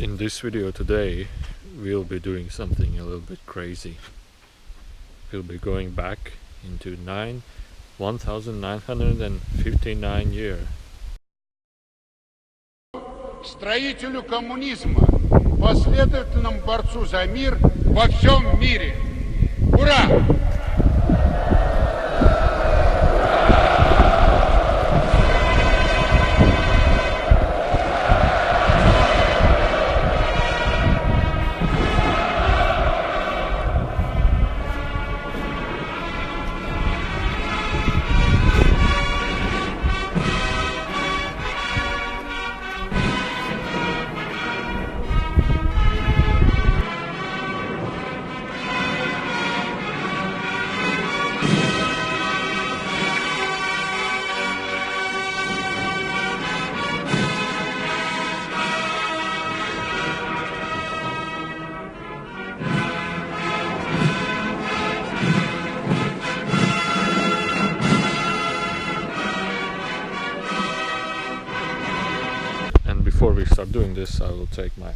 In this video today we'll be doing something a little bit crazy. We'll be going back into 1959 year. Строителю коммунизма, последовательному борцу за мир во всем мире. Ура! Before we start doing this, I will take my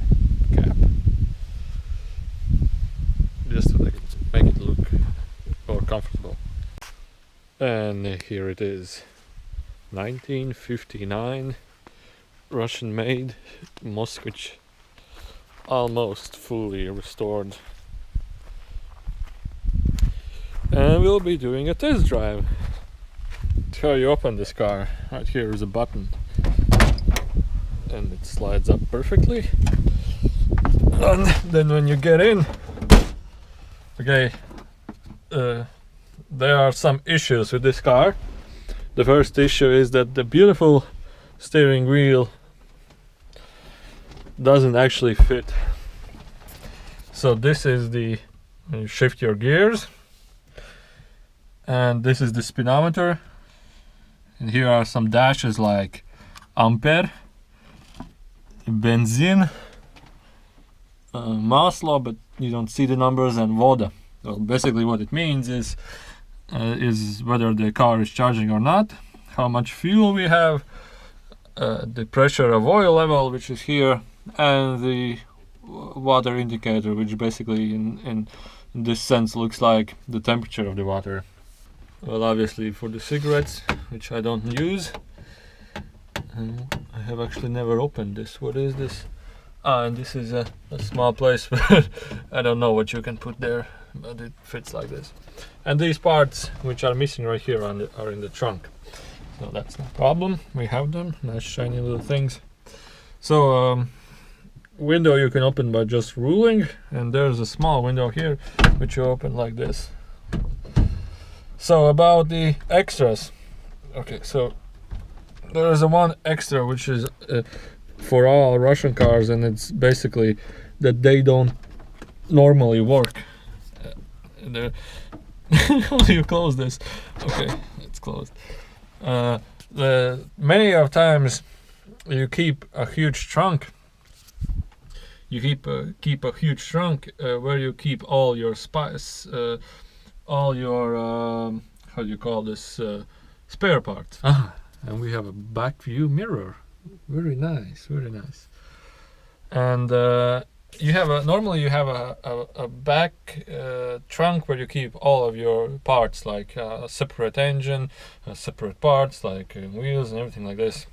cap just to make it look more comfortable. And here it is, 1959 Russian made Moskvich, almost fully restored, and we'll be doing a test drive. How you open this car? Right here is a button and it slides up perfectly, and then when you get in, okay, there are some issues with this car. The first issue is that the beautiful steering wheel doesn't actually fit. So this is the, when you shift your gears, and this is the speedometer, and here are some dashes like ampere, benzene, maslo, but you don't see the numbers, and voda. Well, basically what it means is whether the car is charging or not, how much fuel we have, the pressure of oil level, which is here, and the water indicator, which basically in this sense looks like the temperature of the water. Well, obviously for the cigarettes, which I don't use, I have actually never opened this. What is this? And this is a small place where I don't know what you can put there, but it fits like this. And these parts which are missing right here are in the trunk, so that's no problem. We have them, nice shiny little things. So window you can open by just ruling, and there's a small window here which you open like this. So about the extras, okay, so there is a one extra which is for all Russian cars, and it's basically that they don't normally work. How do you close this? Okay, it's closed. Many of times you keep a huge trunk. You keep a huge trunk where you keep all your spice, all your how do you call this, spare parts. And we have a back view mirror. Very nice, very nice. And you have normally you have a back trunk where you keep all of your parts, like a separate engine, separate parts like wheels and everything like this.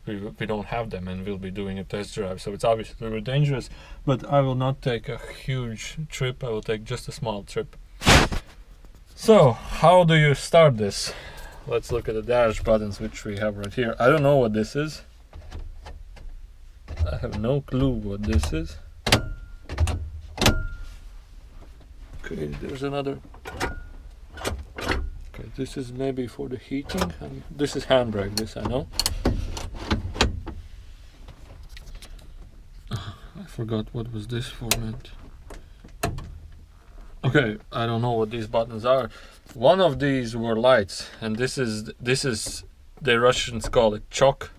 We don't have them, and we'll be doing a test drive, so it's obviously very dangerous, but I will not take a huge trip. I will take just a small trip. So how do you start this? Let's look at the dash buttons which we have right here. I don't know what this is. I have no clue what this is. Okay, there's another. Okay, this is maybe for the heating. This is handbrake, this I know. I forgot what was this for meant. Okay, I don't know what these buttons are. One of these were lights, and this is the Russians call it chok,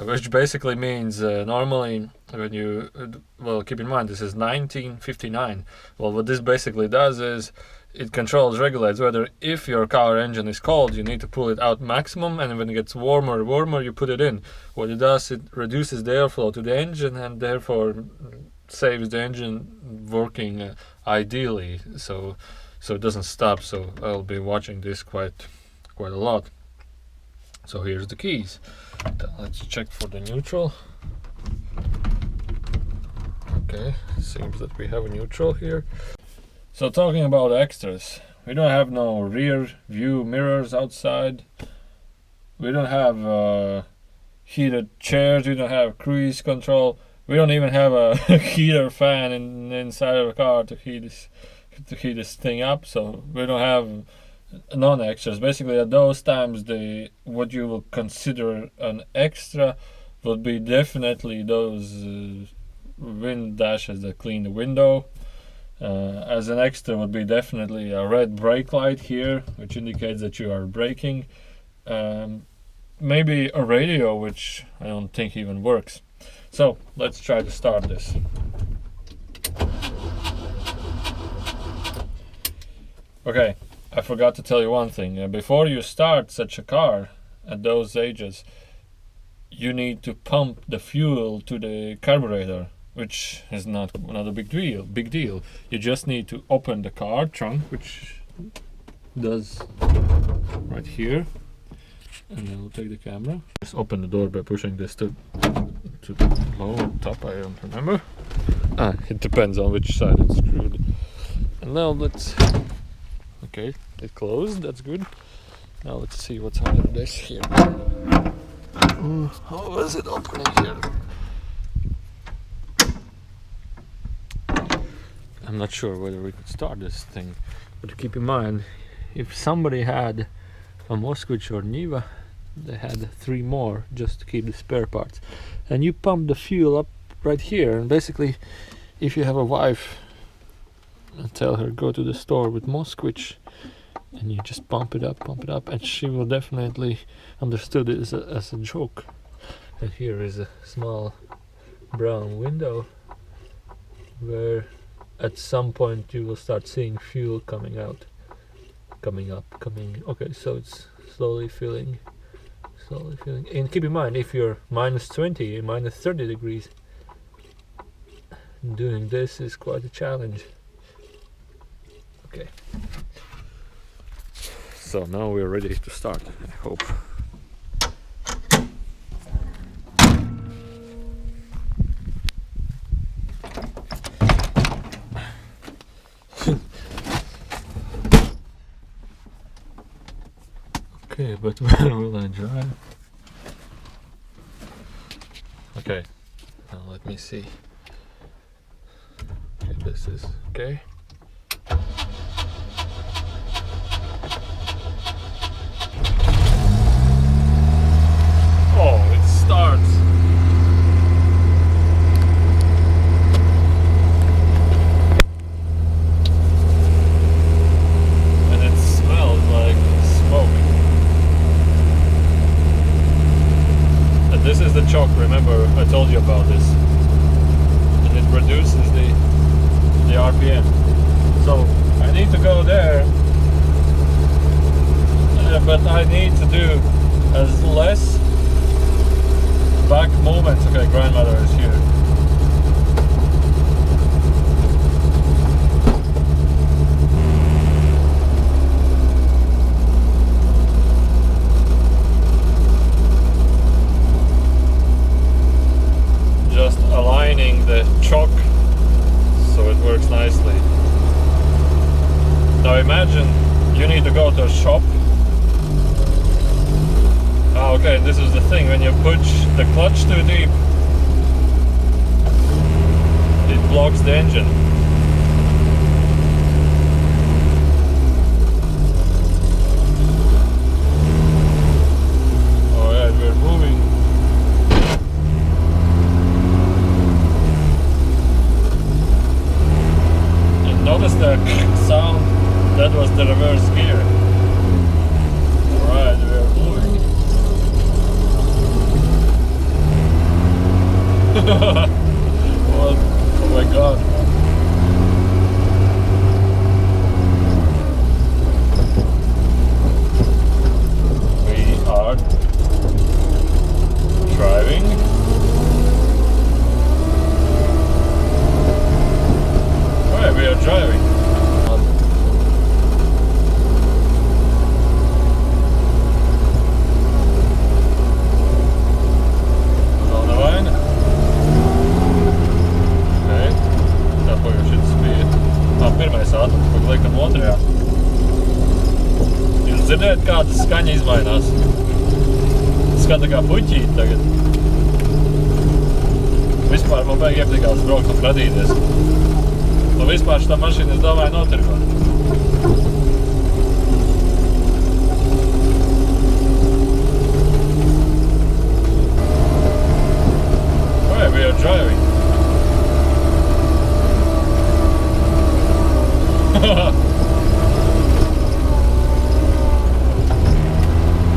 which basically means normally when you well, keep in mind this is 1959. Well, what this basically does is it regulates whether if your car engine is cold, you need to pull it out maximum, and when it gets warmer, you put it in. What it does, it reduces the airflow to the engine and therefore saves the engine working ideally, so it doesn't stop. So I'll be watching this quite a lot. So here's the keys. Let's check for the neutral. Okay, seems that we have a neutral here. So talking about extras, we don't have no rear view mirrors outside. We don't have heated chairs. We don't have cruise control. We don't even have a heater fan inside of the car to heat this thing up. So we don't have non-extras. Basically, at those times, what you will consider an extra would be definitely those wind dashes that clean the window. As an extra would be definitely a red brake light here, which indicates that you are braking. Maybe a radio, which I don't think even works. So let's try to start this. Okay, I forgot to tell you one thing. Before you start such a car at those ages, you need to pump the fuel to the carburetor, which is not a big deal. You just need to open the car trunk, which does right here, and then we'll take the camera. Just open the door by pushing this to the low top, I don't remember. It depends on which side it's screwed. And now let's, okay, it closed, that's good. Now let's see what's under this here. How is it opening here? I'm not sure whether we could start this thing, but keep in mind, if somebody had a Moskvich or Niva, they had 3 more just to keep the spare parts. And you pump the fuel up right here, and basically if you have a wife and tell her go to the store with Moskvich, and you just pump it up, and she will definitely understood it as a joke. And here is a small brown window where at some point you will start seeing fuel coming out, okay, so it's slowly filling. And keep in mind, if you're minus 20, minus 30 degrees, doing this is quite a challenge. Okay, so now we're ready to start, I hope. Okay, but where will I drive? Okay, now let me see. Okay, this is okay. Oh, it starts. And it smells like smoke. This is the choke, remember I told you about this, and it reduces the RPM. So I need to go there, but I need to do as less back movements. Okay, grandmother is here. Just aligning the choke so it works nicely. Now imagine you need to go to a shop. Okay, this is the thing, when you push the clutch too deep, it blocks the engine. Alright, we're moving. Notice the sound, that was the reverse gear. Alright, we're moving. Oh my god. Driving. Alright, we are driving. Zona vaina. Okay. Tapojušas bija. Pirmais ātrums, tad liekam otrajā. Jūs dzirdējat, kāda skaņa izmainās? Skan tā kā puķīt tagad. Vispār man vajag iepatikās braukt un radīties. Nu vispār šitā mašīna, es domāju, notirgot. Alright, we are driving.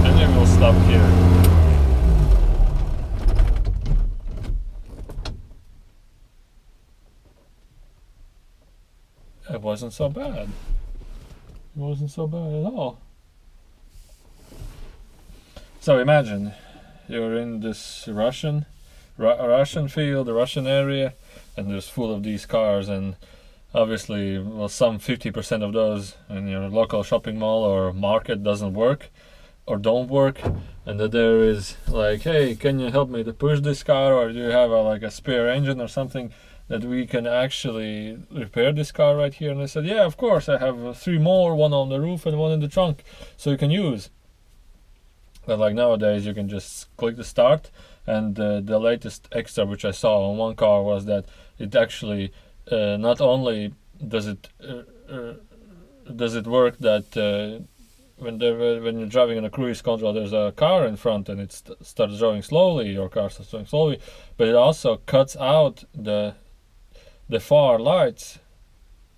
And then we'll stop here. It wasn't so bad. It wasn't so bad at all. So imagine you're in this Russian field, the Russian area, and there's full of these cars, and obviously, well, some 50% of those in your local shopping mall or market doesn't work or don't work, and that there is like, hey, can you help me to push this car, or do you have like a spare engine or something that we can actually repair this car right here? And I said, yeah, of course, I have 3 more, one on the roof and one in the trunk, so you can use. But like nowadays, you can just click the start, and the latest extra which I saw on one car was that it actually not only does it work that when you're driving in a cruise control, there's a car in front and it starts driving slowly, your car starts driving slowly, but it also cuts out the far lights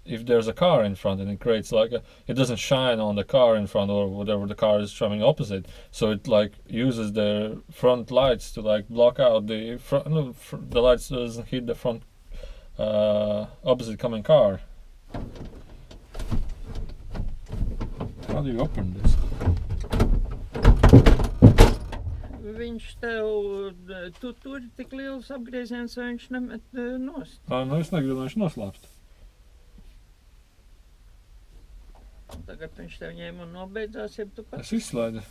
if there's a car in front, and it creates like it doesn't shine on the car in front or whatever the car is driving opposite, so it like uses the front lights to like block out the front, the lights doesn't hit the front opposite coming car. How do you open this? Viņš tev, tu tur tik liels apgrieziens, viņš nemet nost. Nu es negribu, lai viņš noslāpst. Tagad viņš tev ņēma un nobeidzās, ja tu pats. Es izslaidu.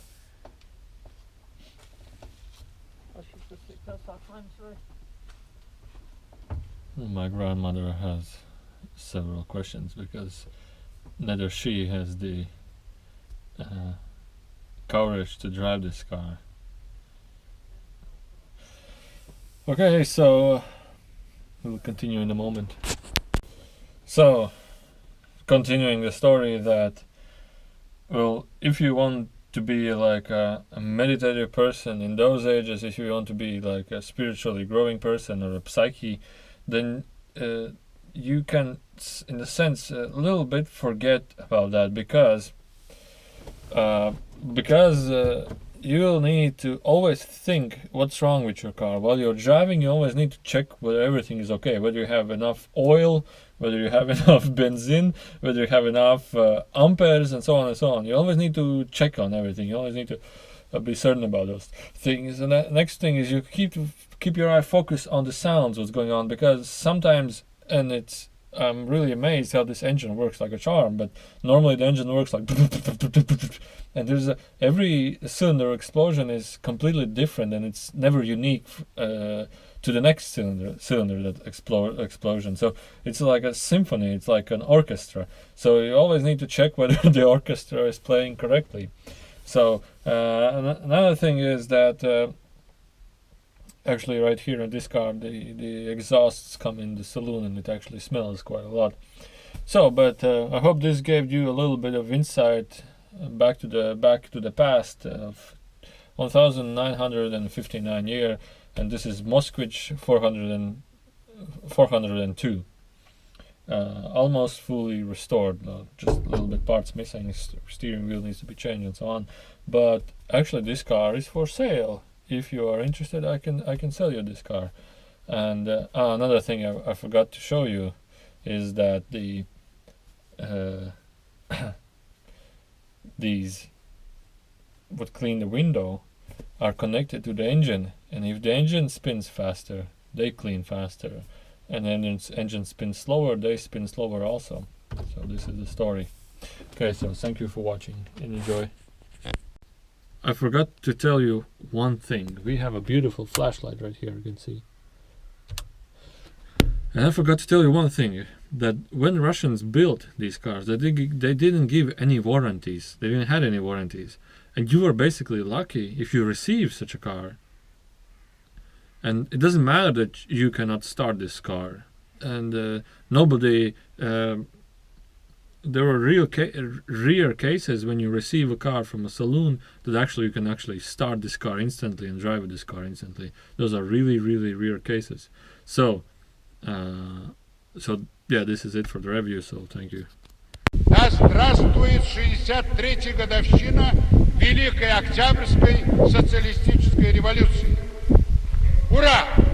Šitas ir tas aklaims vai? My grandmother has several questions because neither she has the courage to drive this car. Okay, so we'll continue in a moment. So, continuing the story that, well, if you want to be like a meditative person in those ages, if you want to be like a spiritually growing person or a psyche, then you can, in a sense, a little bit forget about that because you'll need to always think what's wrong with your car. While you're driving, you always need to check whether everything is okay, whether you have enough oil, whether you have enough benzene, whether you have enough amperes, and so on and so on. You always need to check on everything. You always need to be certain about those things. And the next thing is you keep your eye focused on the sounds, what's going on, because sometimes, and I'm really amazed how this engine works like a charm, but normally the engine works like and there's every cylinder explosion is completely different, and it's never unique to the next cylinder that explosion. So it's like a symphony, it's like an orchestra. So you always need to check whether the orchestra is playing correctly. So another thing is that actually right here in this car the exhausts come in the saloon, and it actually smells quite a lot. So but I hope this gave you a little bit of insight back to the past of 1959 year, and this is Moskvich 402, almost fully restored, just a little bit parts missing, steering wheel needs to be changed and so on, but actually this car is for sale. If you are interested, I can sell you this car. And another thing I forgot to show you is that the these would clean the window. are connected to the engine, and if the engine spins faster, they clean faster, and then engine spins slower, they spin slower also. So this is the story. Okay, so thank you for watching and enjoy. I forgot to tell you one thing. We have a beautiful flashlight right here, you can see. And I forgot to tell you one thing, that when Russians built these cars, they didn't give any warranties. They didn't have any warranties. And you are basically lucky if you receive such a car. And it doesn't matter that you cannot start this car. And nobody... there are rare cases when you receive a car from a saloon that actually you can actually start this car instantly and drive this car instantly. Those are really, really rare cases. So yeah, this is it for the review, so thank you. Да здравствует 63-я годовщина Великой Октябрьской социалистической революции! Ура!